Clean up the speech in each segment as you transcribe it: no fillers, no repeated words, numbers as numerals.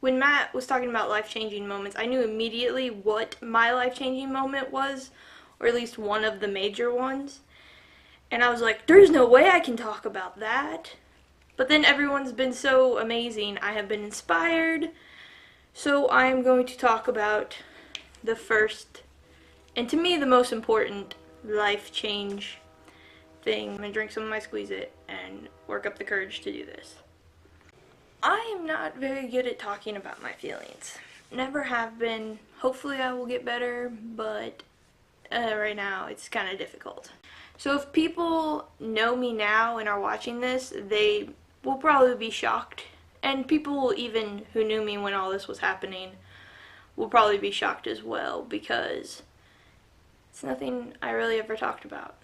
When Matt was talking about life-changing moments, I knew immediately what my life-changing moment was, or at least one of the major ones. And I was like, there's no way I can talk about that. But then everyone's been so amazing. I have been inspired. So I am going to talk about the first, and to me the most important, life change thing. I'm going to drink some of my Squeeze-It and work up the courage to do this. I am not very good at talking about my feelings. Never have been. Hopefully I will get better, but right now it's kind of difficult. So if people know me now and are watching this, they will probably be shocked. And people even who knew me when all this was happening will probably be shocked as well, because it's nothing I really ever talked about.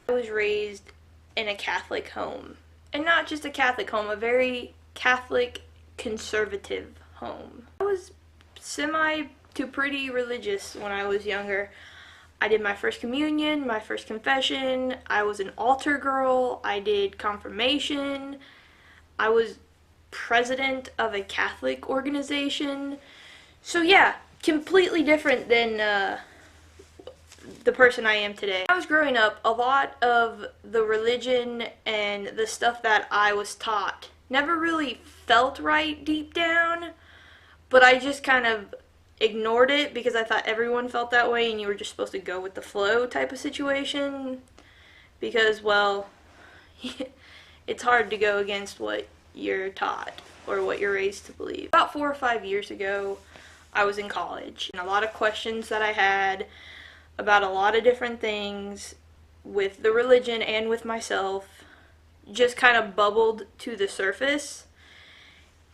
I was raised in a Catholic home. And not just a Catholic home, a very Catholic conservative home. I was semi to pretty religious when I was younger. I did my first communion, my first confession, I was an altar girl, I did confirmation, I was president of a Catholic organization. So yeah, completely different than the person I am today. When I was growing up, a lot of the religion and the stuff that I was taught never really felt right deep down, but I just kind of ignored it because I thought everyone felt that way and you were just supposed to go with the flow type of situation, because, well, it's hard to go against what you're taught or what you're raised to believe. About 4 or 5 years ago, I was in college, and a lot of questions that I had about a lot of different things with the religion and with myself just kind of bubbled to the surface,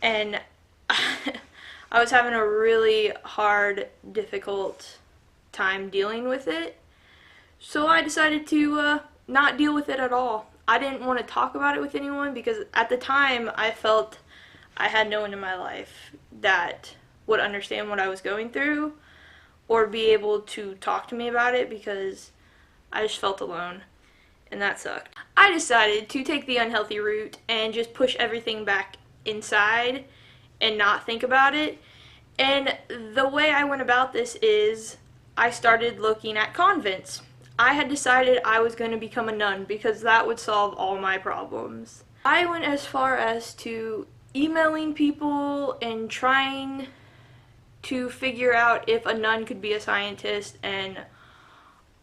and I was having a really hard, difficult time dealing with it. So I decided to not deal with it at all. I didn't want to talk about it with anyone because at the time I felt I had no one in my life that would understand what I was going through or be able to talk to me about it, because I just felt alone, and that sucked. I decided to take the unhealthy route and just push everything back inside and not think about it. And the way I went about this is I started looking at convents. I had decided I was going to become a nun because that would solve all my problems. I went as far as to emailing people and trying to figure out if a nun could be a scientist and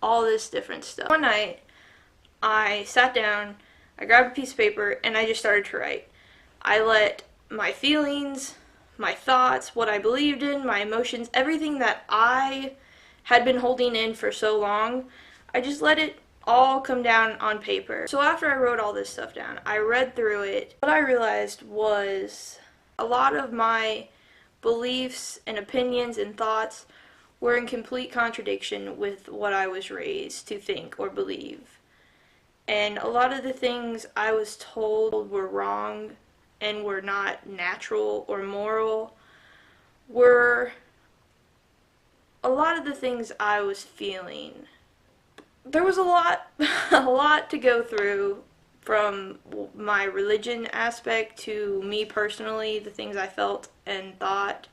all this different stuff. One night, I sat down, I grabbed a piece of paper, and I just started to write. I let my feelings, my thoughts, what I believed in, my emotions, everything that I had been holding in for so long, I just let it all come down on paper. So after I wrote all this stuff down, I read through it. What I realized was a lot of my beliefs and opinions and thoughts were in complete contradiction with what I was raised to think or believe. And a lot of the things I was told were wrong and were not natural or moral were a lot of the things I was feeling. There was a lot to go through, from my religion aspect to me personally, the things I felt and thought,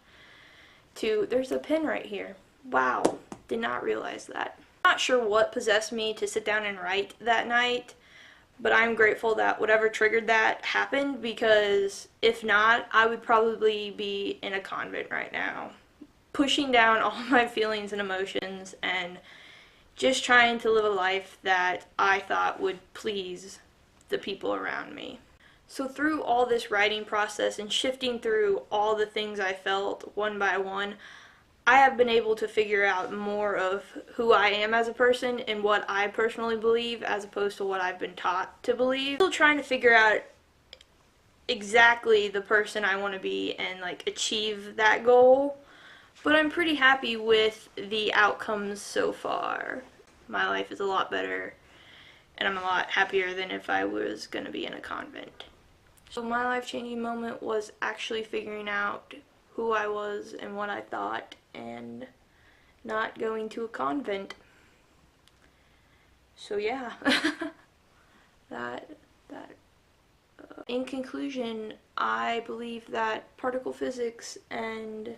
to, there's a pin right here. Wow, did not realize that. I'm not sure what possessed me to sit down and write that night, but I'm grateful that whatever triggered that happened, because if not, I would probably be in a convent right now, pushing down all my feelings and emotions and just trying to live a life that I thought would please the people around me. So through all this writing process and shifting through all the things I felt one by one, I have been able to figure out more of who I am as a person and what I personally believe, as opposed to what I've been taught to believe. I'm still trying to figure out exactly the person I want to be and achieve that goal, but I'm pretty happy with the outcomes so far. My life is a lot better, and I'm a lot happier than if I was going to be in a convent. So my life-changing moment was actually figuring out who I was and what I thought, and not going to a convent. So yeah, that In conclusion, I believe that particle physics and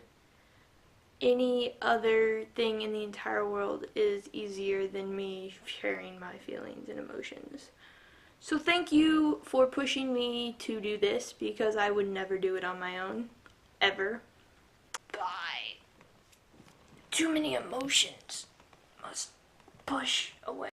any other thing in the entire world is easier than me sharing my feelings and emotions. So thank you for pushing me to do this because I would never do it on my own. Ever. Bye. Too many emotions must push away.